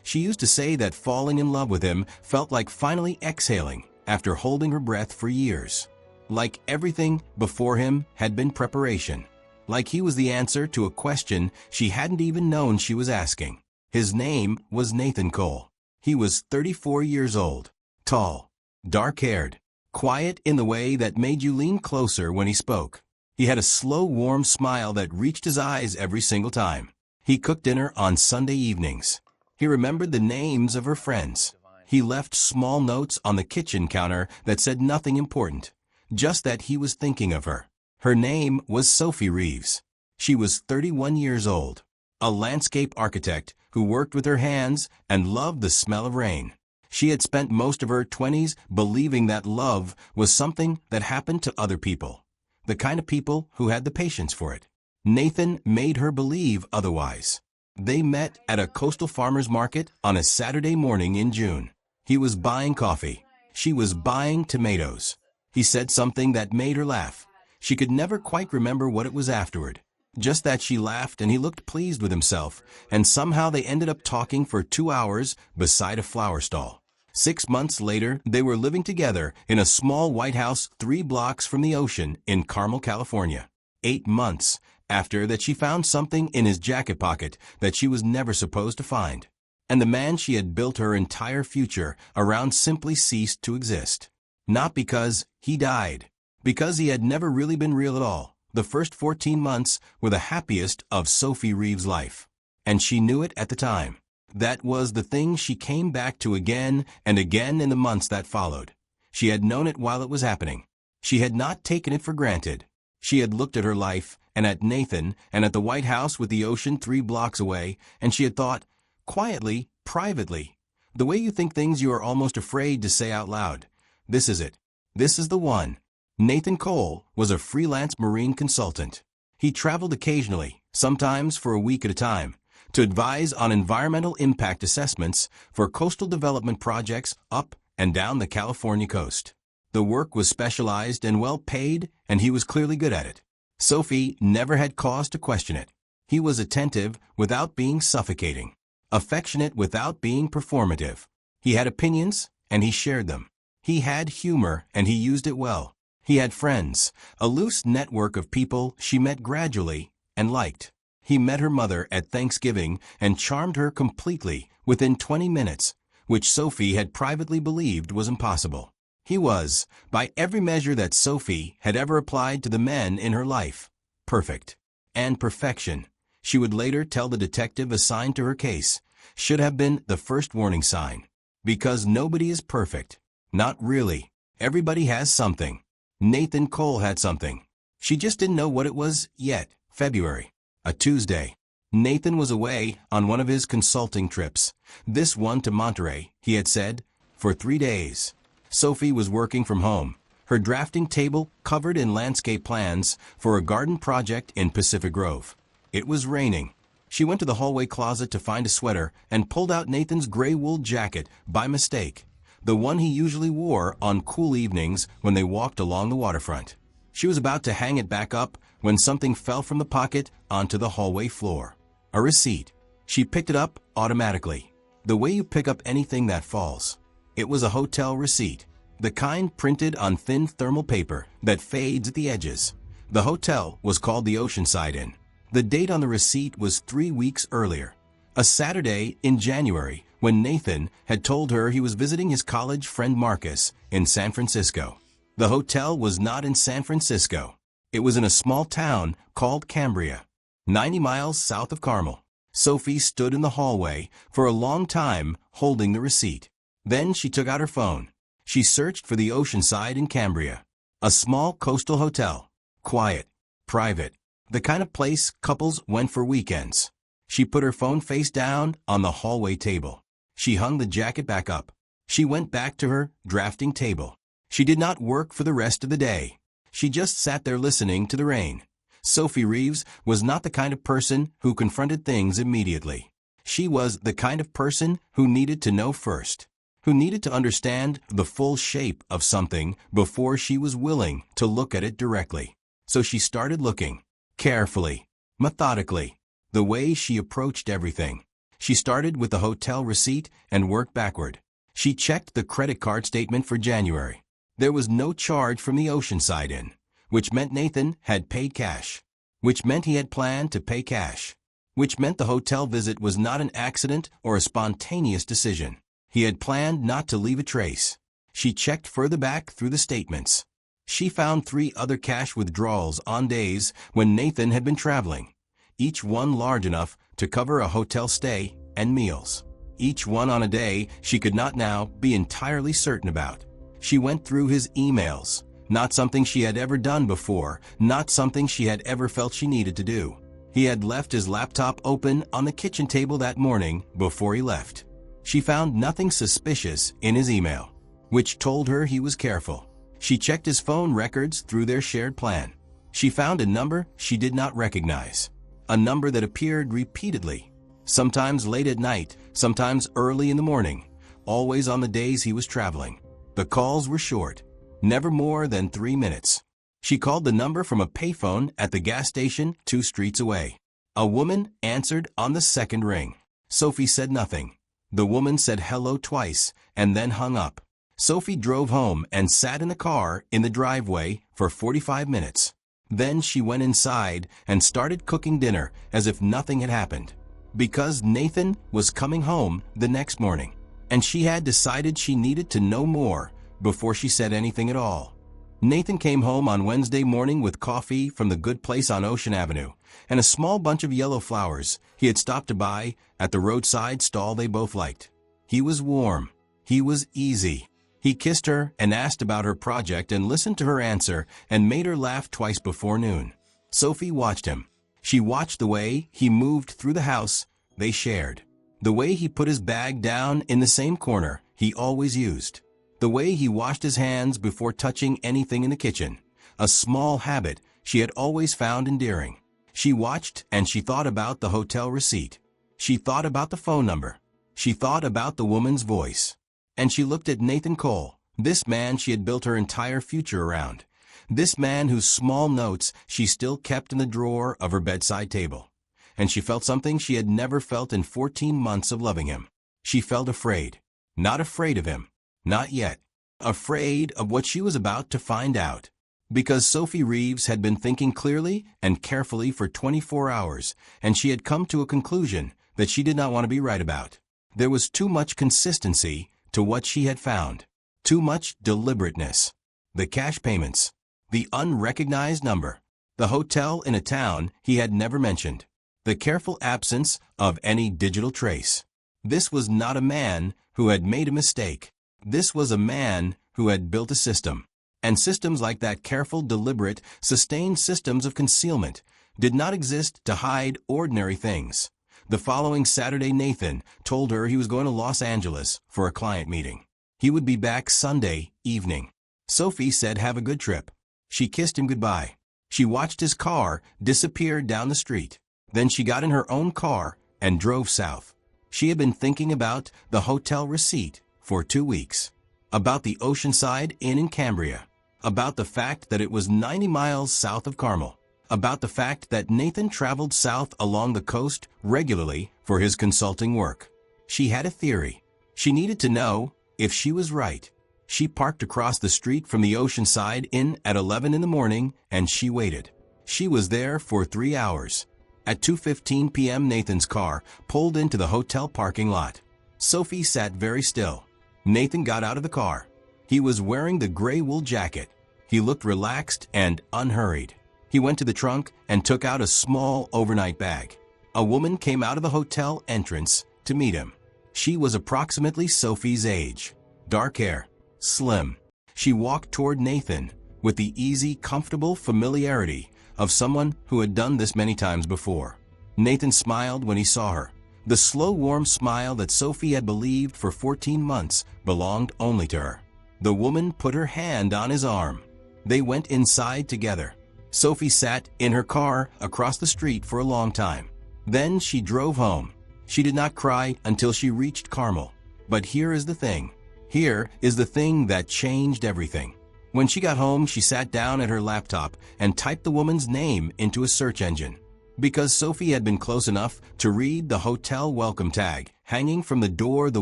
She used to say that falling in love with him felt like finally exhaling after holding her breath for years. Like everything before him had been preparation. Like he was the answer to a question she hadn't even known she was asking. His name was Nathan Cole. He was 34 years old, tall, dark-haired, quiet in the way that made you lean closer when he spoke. He had a slow, warm smile that reached his eyes every single time. He cooked dinner on Sunday evenings. He remembered the names of her friends. He left small notes on the kitchen counter that said nothing important, just that he was thinking of her. Her name was Sophie Reeves. She was 31 years old, a landscape architect who worked with her hands and loved the smell of rain. She had spent most of her 20s believing that love was something that happened to other people, the kind of people who had the patience for it. Nathan made her believe otherwise. They met at a coastal farmer's market on a Saturday morning in June. He was buying coffee. She was buying tomatoes. He said something that made her laugh. She could never quite remember what it was afterward. Just that she laughed and he looked pleased with himself, and somehow they ended up talking for 2 hours beside a flower stall. 6 months later, they were living together in a small white house 3 blocks from the ocean in Carmel, California. 8 months after that, she found something in his jacket pocket that she was never supposed to find. And the man she had built her entire future around simply ceased to exist. Not because he died, because he had never really been real at all. The first 14 months were the happiest of Sophie Reeves' life. And she knew it at the time. That was the thing she came back to again and again in the months that followed. She had known it while it was happening. She had not taken it for granted. She had looked at her life and at Nathan and at the White House with the ocean 3 blocks away, and she had thought, quietly, privately, the way you think things you are almost afraid to say out loud, this is it. This is the one. Nathan Cole was a freelance marine consultant. He traveled occasionally, sometimes for a week at a time, to advise on environmental impact assessments for coastal development projects up and down the California coast. The work was specialized and well paid, and he was clearly good at it. Sophie never had cause to question it. He was attentive without being suffocating, affectionate without being performative. He had opinions, and he shared them. He had humor, and he used it well. He had friends, a loose network of people she met gradually and liked. He met her mother at Thanksgiving and charmed her completely within 20 minutes, which Sophie had privately believed was impossible. He was, by every measure that Sophie had ever applied to the men in her life, perfect. And perfection, she would later tell the detective assigned to her case, should have been the first warning sign. Because nobody is perfect. Not really. Everybody has something. Nathan Cole had something. She just didn't know what it was yet. February, a Tuesday. Nathan was away on one of his consulting trips. This one to Monterey, he had said, for 3 days. Sophie was working from home, her drafting table covered in landscape plans for a garden project in Pacific Grove. It was raining. She went to the hallway closet to find a sweater and pulled out Nathan's gray wool jacket by mistake, the one he usually wore on cool evenings when they walked along the waterfront. She was about to hang it back up when something fell from the pocket onto the hallway floor. A receipt. She picked it up automatically, the way you pick up anything that falls. It was a hotel receipt, the kind printed on thin thermal paper that fades at the edges. The hotel was called the Oceanside Inn. The date on the receipt was 3 weeks earlier, a Saturday in January, when Nathan had told her he was visiting his college friend Marcus in San Francisco. The hotel was not in San Francisco. It was in a small town called Cambria, 90 miles south of Carmel. Sophie stood in the hallway for a long time holding the receipt. Then she took out her phone. She searched for the Oceanside in Cambria, a small coastal hotel, quiet, private, the kind of place couples went for weekends. She put her phone face down on the hallway table. She hung the jacket back up. She went back to her drafting table. She did not work for the rest of the day. She just sat there listening to the rain. Sophie Reeves was not the kind of person who confronted things immediately. She was the kind of person who needed to know first, who needed to understand the full shape of something before she was willing to look at it directly. So she started looking, carefully, methodically, the way she approached everything. She started with the hotel receipt and worked backward. She checked the credit card statement for January. There was no charge from the Oceanside Inn, which meant Nathan had paid cash, which meant he had planned to pay cash, which meant the hotel visit was not an accident or a spontaneous decision. He had planned not to leave a trace. She checked further back through the statements. She found 3 other cash withdrawals on days when Nathan had been traveling, each one large enough to cover a hotel stay and meals. Each one on a day she could not now be entirely certain about. She went through his emails, not something she had ever done before, not something she had ever felt she needed to do. He had left his laptop open on the kitchen table that morning before he left. She found nothing suspicious in his email, which told her he was careful. She checked his phone records through their shared plan. She found a number she did not recognize, a number that appeared repeatedly, sometimes late at night, sometimes early in the morning, always on the days he was traveling. The calls were short, never more than 3 minutes. She called the number from a payphone at the gas station 2 streets away. A woman answered on the second ring. Sophie said nothing. The woman said hello twice and then hung up. Sophie drove home and sat in the car in the driveway for 45 minutes. Then she went inside and started cooking dinner as if nothing had happened, because Nathan was coming home the next morning, and she had decided she needed to know more before she said anything at all. Nathan came home on Wednesday morning with coffee from the good place on Ocean Avenue and a small bunch of yellow flowers he had stopped to buy at the roadside stall they both liked. He was warm. He was easy. He kissed her and asked about her project and listened to her answer and made her laugh twice before noon. Sophie watched him. She watched the way he moved through the house they shared, the way he put his bag down in the same corner he always used, the way he washed his hands before touching anything in the kitchen, a small habit she had always found endearing. She watched and she thought about the hotel receipt. She thought about the phone number. She thought about the woman's voice. And she looked at Nathan Cole, this man she had built her entire future around, this man whose small notes she still kept in the drawer of her bedside table. And she felt something she had never felt in 14 months of loving him. She felt afraid. Not afraid of him. Not yet. Afraid of what she was about to find out. Because Sophie Reeves had been thinking clearly and carefully for 24 hours, and she had come to a conclusion that she did not want to be right about. There was too much consistency to what she had found. Too much deliberateness. The cash payments. The unrecognized number. The hotel in a town he had never mentioned. The careful absence of any digital trace. This was not a man who had made a mistake. This was a man who had built a system. And systems like that, careful, deliberate, sustained systems of concealment, did not exist to hide ordinary things. The following Saturday, Nathan told her he was going to Los Angeles for a client meeting. He would be back Sunday evening. Sophie said, "Have a good trip." She kissed him goodbye. She watched his car disappear down the street. Then she got in her own car and drove south. She had been thinking about the hotel receipt for 2 weeks, about the Oceanside Inn in Cambria, about the fact that it was 90 miles south of Carmel, about the fact that Nathan traveled south along the coast regularly for his consulting work. She had a theory. She needed to know if she was right. She parked across the street from the Oceanside Inn at 11 in the morning, and she waited. She was there for 3 hours. At 2:15 p.m., Nathan's car pulled into the hotel parking lot. Sophie sat very still. Nathan got out of the car. He was wearing the gray wool jacket. He looked relaxed and unhurried. He went to the trunk and took out a small overnight bag. A woman came out of the hotel entrance to meet him. She was approximately Sophie's age. Dark hair, slim. She walked toward Nathan with the easy, comfortable familiarity of someone who had done this many times before. Nathan smiled when he saw her. The slow, warm smile that Sophie had believed for 14 months belonged only to her. The woman put her hand on his arm. They went inside together. Sophie sat in her car across the street for a long time. Then she drove home. She did not cry until she reached Carmel. But here is the thing. Here is the thing that changed everything. When she got home, she sat down at her laptop and typed the woman's name into a search engine. Because Sophie had been close enough to read the hotel welcome tag hanging from the door the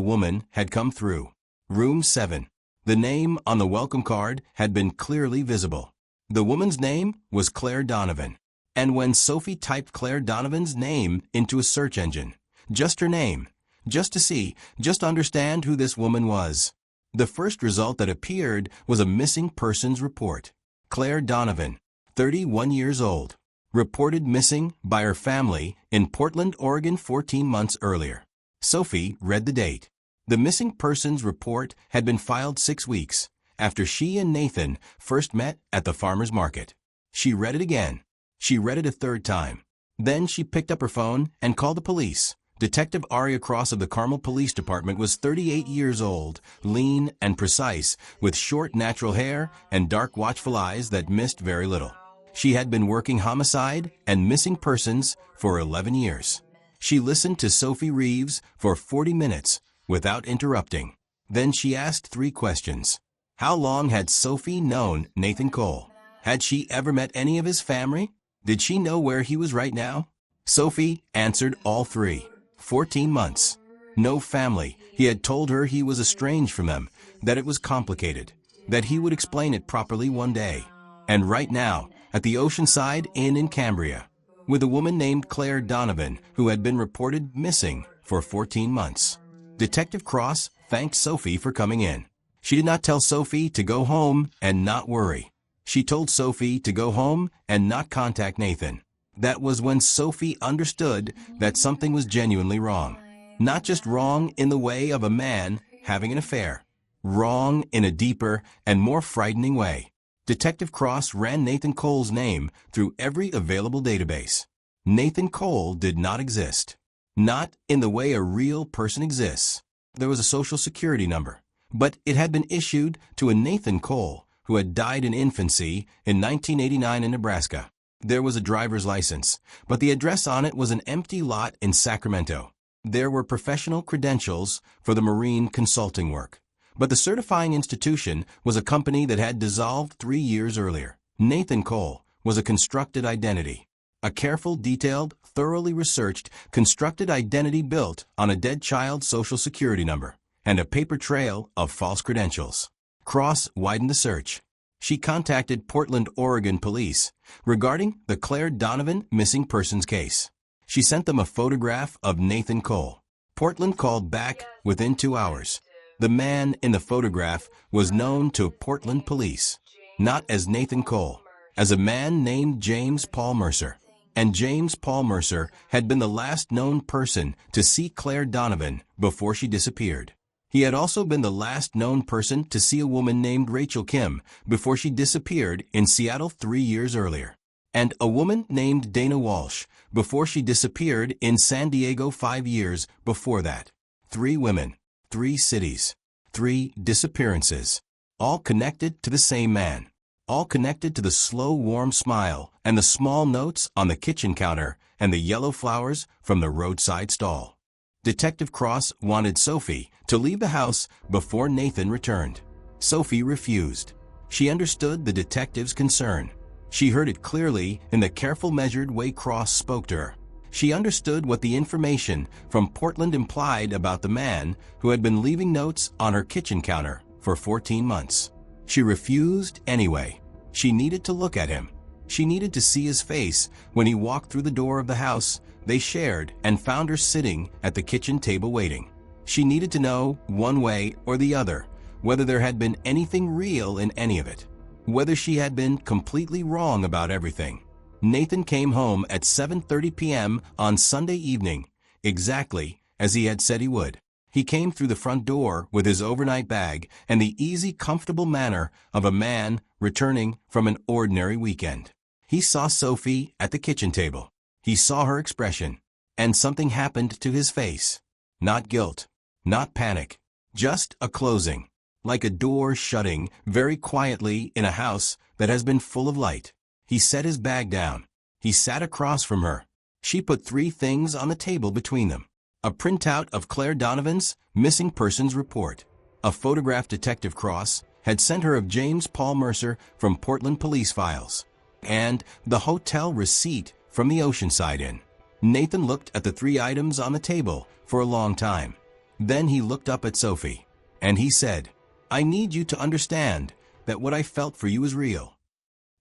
woman had come through. Room 7. The name on the welcome card had been clearly visible. The woman's name was Claire Donovan. And when Sophie typed Claire Donovan's name into a search engine, just her name, just to understand who this woman was, the first result that appeared was a missing persons report. Claire Donovan, 31 years old, reported missing by her family in Portland, Oregon 14 months earlier. Sophie read the date. The missing persons report had been filed 6 weeks after she and Nathan first met at the farmer's market. She read it again. She read it a third time. Then she picked up her phone and called the police. Detective Aria Cross of the Carmel Police Department was 38 years old, lean and precise, with short natural hair and dark watchful eyes that missed very little. She had been working homicide and missing persons for 11 years. She listened to Sophie Reeves for 40 minutes without interrupting. Then she asked 3 questions. How long had Sophie known Nathan Cole? Had she ever met any of his family? Did she know where he was right now? Sophie answered all 3. 14 months. No family. He had told her he was estranged from them, that it was complicated, that he would explain it properly one day. And right now, at the Oceanside Inn in Cambria, with a woman named Claire Donovan who had been reported missing for 14 months. Detective Cross thanked Sophie for coming in. She did not tell Sophie to go home and not worry. She told Sophie to go home and not contact Nathan. That was when Sophie understood that something was genuinely wrong. Not just wrong in the way of a man having an affair. Wrong in a deeper and more frightening way. Detective Cross ran Nathan Cole's name through every available database. Nathan Cole did not exist. Not in the way a real person exists. There was a social security number, but it had been issued to a Nathan Cole who had died in infancy in 1989 in Nebraska. There was a driver's license, but the address on it was an empty lot in Sacramento. There were professional credentials for the marine consulting work, but the certifying institution was a company that had dissolved 3 years earlier. Nathan Cole was a constructed identity. A careful, detailed, thoroughly researched, constructed identity built on a dead child's social security number and a paper trail of false credentials. Cross widened the search. She contacted Portland, Oregon police regarding the Claire Donovan missing persons case. She sent them a photograph of Nathan Cole. Portland called back within 2 hours. The man in the photograph was known to Portland police, not as Nathan Cole, as a man named James Paul Mercer. And James Paul Mercer had been the last known person to see Claire Donovan before she disappeared. He had also been the last known person to see a woman named Rachel Kim before she disappeared in Seattle 3 years earlier, and a woman named Dana Walsh before she disappeared in San Diego 5 years before that. 3 women, 3 cities, 3 disappearances, all connected to the same man, all connected to the slow, warm smile and the small notes on the kitchen counter and the yellow flowers from the roadside stall. Detective Cross wanted Sophie to leave the house before Nathan returned. Sophie refused. She understood the detective's concern. She heard it clearly in the careful, measured way Cross spoke to her. She understood what the information from Portland implied about the man who had been leaving notes on her kitchen counter for 14 months. She refused anyway. She needed to look at him. She needed to see his face when he walked through the door of the house they shared and found her sitting at the kitchen table waiting. She needed to know, one way or the other, whether there had been anything real in any of it, whether she had been completely wrong about everything. Nathan came home at 7:30 p.m. on Sunday evening, exactly as he had said he would. He came through the front door with his overnight bag and the easy, comfortable manner of a man returning from an ordinary weekend. He saw Sophie at the kitchen table. He saw her expression, and something happened to his face. Not guilt, not panic, just a closing, like a door shutting very quietly in a house that has been full of light. He set his bag down. He sat across from her. She put 3 things on the table between them. A printout of Claire Donovan's missing persons report. A photograph Detective Cross had sent her of James Paul Mercer from Portland police files. And the hotel receipt from the Oceanside Inn. Nathan looked at the 3 items on the table for a long time. Then he looked up at Sophie, and he said, "I need you to understand that what I felt for you is real."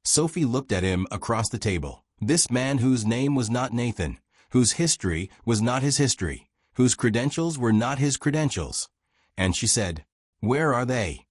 Sophie looked at him across the table. This man whose name was not Nathan, whose history was not his history, whose credentials were not his credentials. And she said, "Where are they?"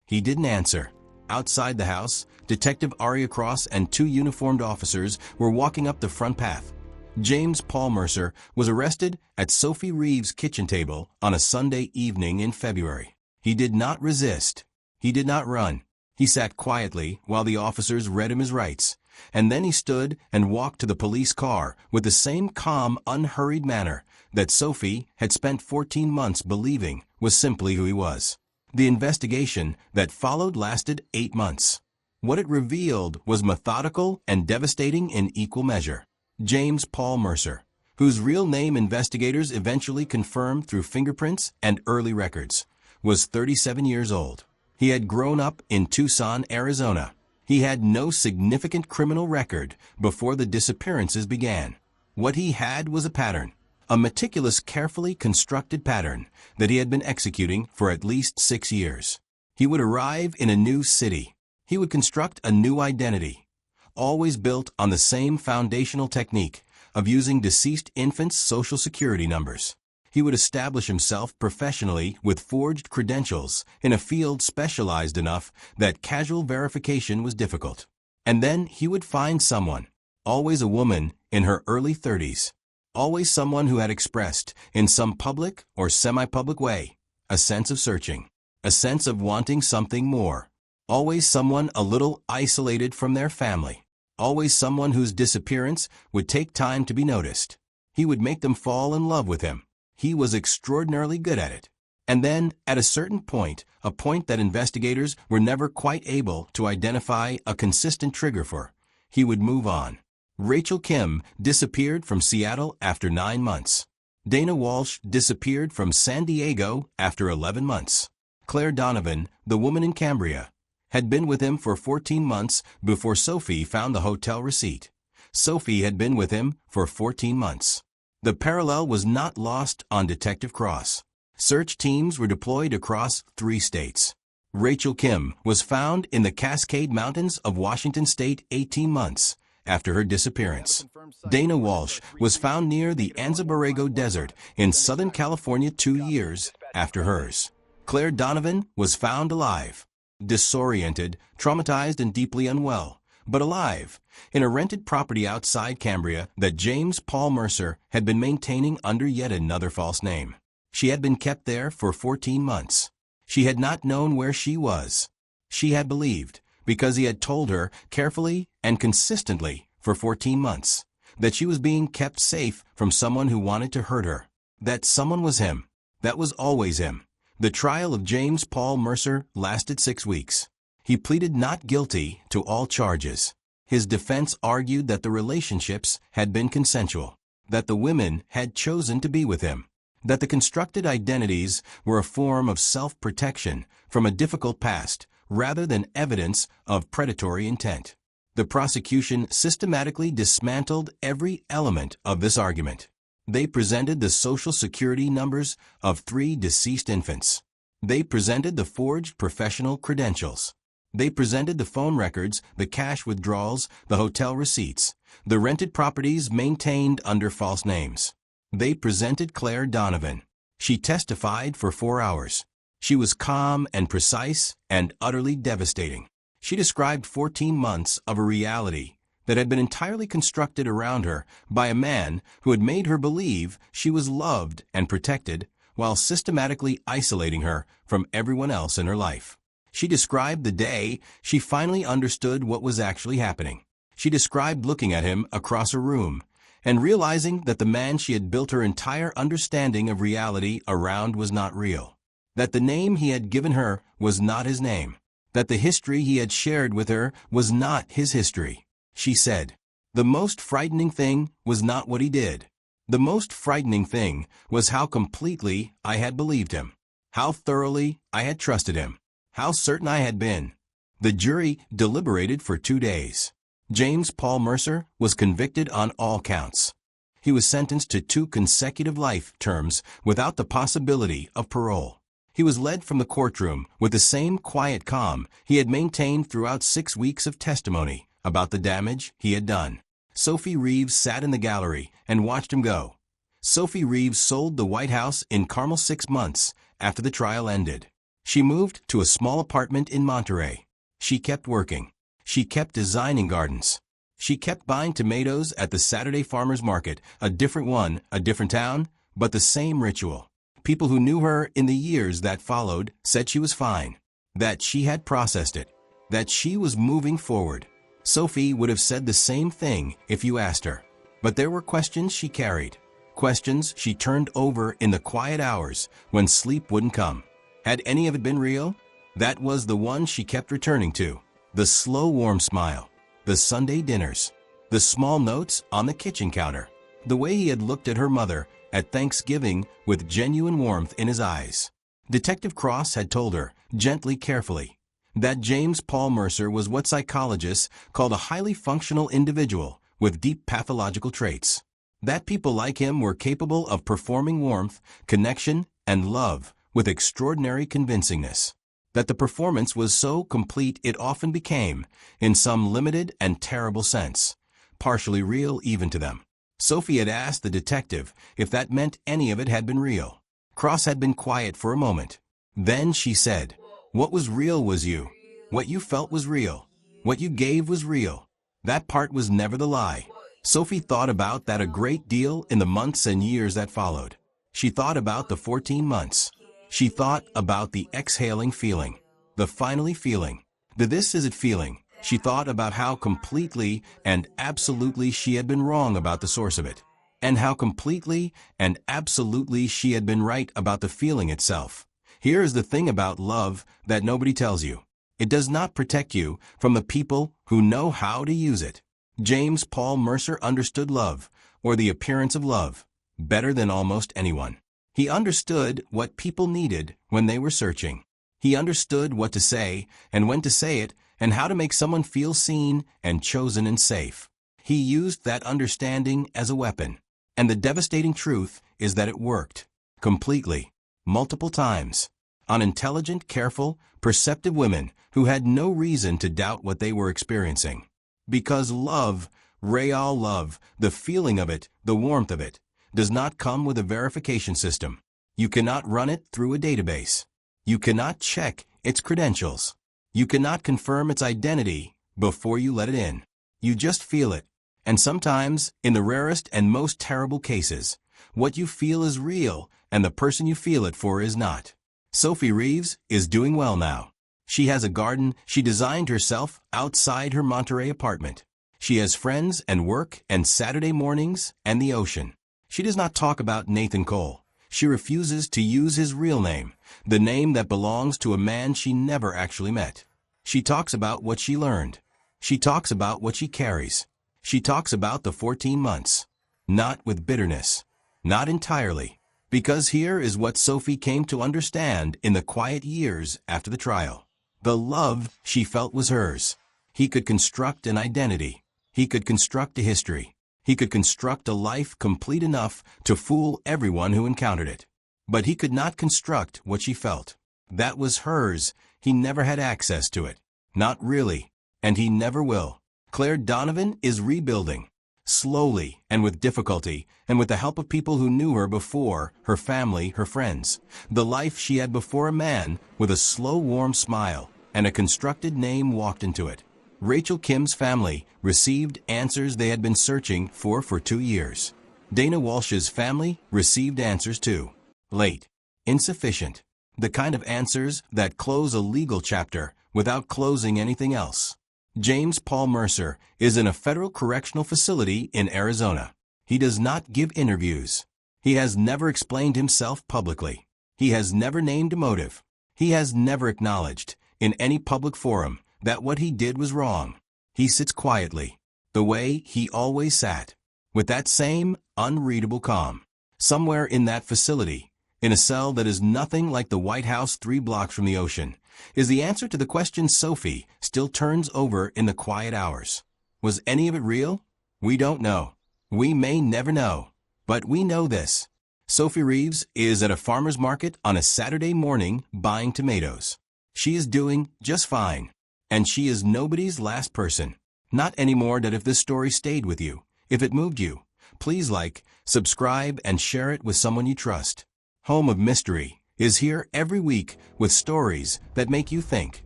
He didn't answer. Outside the house, Detective Aria Cross and 2 uniformed officers were walking up the front path. James Paul Mercer was arrested at Sophie Reeves' kitchen table on a Sunday evening in February. He did not resist. He did not run. He sat quietly while the officers read him his rights, and then he stood and walked to the police car with the same calm, unhurried manner that Sophie had spent 14 months believing was simply who he was. The investigation that followed lasted 8 months. What it revealed was methodical and devastating in equal measure. James Paul Mercer, whose real name investigators eventually confirmed through fingerprints and early records, was 37 years old. He had grown up in Tucson, Arizona. He had no significant criminal record before the disappearances began. What he had was a pattern, a meticulous, carefully constructed pattern that he had been executing for at least 6 years. He would arrive in a new city. He would construct a new identity, always built on the same foundational technique of using deceased infants' social security numbers. He would establish himself professionally with forged credentials in a field specialized enough that casual verification was difficult. And then he would find someone, always a woman in her early 30s, always someone who had expressed, in some public or semi-public way, a sense of searching, a sense of wanting something more, always someone a little isolated from their family, always someone whose disappearance would take time to be noticed. He would make them fall in love with him. He was extraordinarily good at it. And then, at a certain point, a point that investigators were never quite able to identify a consistent trigger for, he would move on. Rachel Kim disappeared from Seattle after 9 months. Dana Walsh disappeared from San Diego after 11 months. Claire Donovan, the woman in Cambria, had been with him for 14 months before Sophie found the hotel receipt. Sophie had been with him for 14 months. The parallel was not lost on Detective Cross. Search teams were deployed across 3 states. Rachel Kim was found in the Cascade Mountains of Washington State 18 months after her disappearance. Dana Walsh was found near the Anza Borrego Desert in Southern California 2 years after hers. Claire Donovan was found alive, disoriented, traumatized, and deeply unwell, but alive, in a rented property outside Cambria that James Paul Mercer had been maintaining under yet another false name. She had been kept there for 14 months. She had not known where she was. She had believed, because he had told her carefully and consistently for 14 months, that she was being kept safe from someone who wanted to hurt her. That someone was him. That was always him. The trial of James Paul Mercer lasted 6 weeks. He pleaded not guilty to all charges. His defense argued that the relationships had been consensual, that the women had chosen to be with him, that the constructed identities were a form of self-protection from a difficult past rather than evidence of predatory intent. The prosecution systematically dismantled every element of this argument. They presented the social security numbers of 3 deceased infants. They presented the forged professional credentials. They presented the phone records, the cash withdrawals, the hotel receipts, the rented properties maintained under false names. They presented Claire Donovan. She testified for 4 hours. She was calm and precise and utterly devastating. She described 14 months of a reality that had been entirely constructed around her by a man who had made her believe she was loved and protected while systematically isolating her from everyone else in her life. She described the day she finally understood what was actually happening. She described looking at him across a room and realizing that the man she had built her entire understanding of reality around was not real, that the name he had given her was not his name, that the history he had shared with her was not his history. She said, "The most frightening thing was not what he did. The most frightening thing was how completely I had believed him, how thoroughly I had trusted him, how certain I had been." The jury deliberated for 2 days. James Paul Mercer was convicted on all counts. He was sentenced to 2 consecutive life terms without the possibility of parole. He was led from the courtroom with the same quiet calm he had maintained throughout 6 weeks of testimony about the damage he had done. Sophie Reeves sat in the gallery and watched him go. Sophie Reeves sold the White House in Carmel 6 months after the trial ended. She moved to a small apartment in Monterey. She kept working. She kept designing gardens. She kept buying tomatoes at the Saturday farmers market, a different one, a different town, but the same ritual. People who knew her in the years that followed said she was fine, that she had processed it, that she was moving forward. Sophie would have said the same thing if you asked her. But there were questions she carried, questions she turned over in the quiet hours when sleep wouldn't come. Had any of it been real? That was the one she kept returning to. The slow warm smile, the Sunday dinners, the small notes on the kitchen counter, the way he had looked at her mother at Thanksgiving with genuine warmth in his eyes. Detective Cross had told her, gently, carefully, that James Paul Mercer was what psychologists called a highly functional individual with deep pathological traits. That people like him were capable of performing warmth, connection, and love with extraordinary convincingness. That the performance was so complete it often became, in some limited and terrible sense, partially real even to them. Sophie had asked the detective if that meant any of it had been real. Cross had been quiet for a moment. Then she said, "What was real was you. What you felt was real. What you gave was real. That part was never the lie." Sophie thought about that a great deal in the months and years that followed. She thought about the 14 months. She thought about the exhaling feeling, the finally feeling, the this is it feeling. She thought about how completely and absolutely she had been wrong about the source of it, and how completely and absolutely she had been right about the feeling itself. Here is the thing about love that nobody tells you. It does not protect you from the people who know how to use it. James Paul Mercer understood love, or the appearance of love, better than almost anyone. He understood what people needed when they were searching. He understood what to say and when to say it and how to make someone feel seen and chosen and safe. He used that understanding as a weapon. And the devastating truth is that it worked. Completely. Multiple times. On intelligent, careful, perceptive women who had no reason to doubt what they were experiencing. Because love, real love, the feeling of it, the warmth of it, does not come with a verification system. You cannot run it through a database. You cannot check its credentials. You cannot confirm its identity before you let it in. You just feel it. And sometimes, in the rarest and most terrible cases, what you feel is real and the person you feel it for is not. Sophie Reeves is doing well now. She has a garden she designed herself outside her Monterey apartment. She has friends and work and Saturday mornings and the ocean. She does not talk about Nathan Cole. She refuses to use his real name, the name that belongs to a man she never actually met. She talks about what she learned. She talks about what she carries. She talks about the 14 months. Not with bitterness. Not entirely. Because here is what Sophie came to understand in the quiet years after the trial. The love she felt was hers. He could construct an identity. He could construct a history. He could construct a life complete enough to fool everyone who encountered it. But he could not construct what she felt. That was hers. He never had access to it. Not really. And he never will. Claire Donovan is rebuilding. Slowly and with difficulty and with the help of people who knew her before, her family, her friends. The life she had before a man with a slow warm smile and a constructed name walked into it. Rachel Kim's family received answers they had been searching for 2 years. Dana Walsh's family received answers too. Late. Insufficient. The kind of answers that close a legal chapter without closing anything else. James Paul Mercer is in a federal correctional facility in Arizona. He does not give interviews. He has never explained himself publicly. He has never named a motive. He has never acknowledged, in any public forum, that what he did was wrong. He sits quietly, the way he always sat, with that same unreadable calm. Somewhere in that facility, in a cell that is nothing like the White House 3 blocks from the ocean, is the answer to the question Sophie still turns over in the quiet hours. Was any of it real? We don't know. We may never know. But we know this. Sophie Reeves is at a farmer's market on a Saturday morning buying tomatoes. She is doing just fine. And she is nobody's last person. Not anymore. That if this story stayed with you, if it moved you, please like, subscribe, and share it with someone you trust. Home of Mystery is here every week with stories that make you think,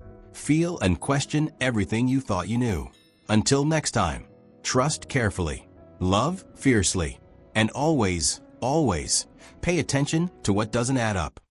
feel, and question everything you thought you knew. Until next time, trust carefully, love fiercely, and always, always pay attention to what doesn't add up.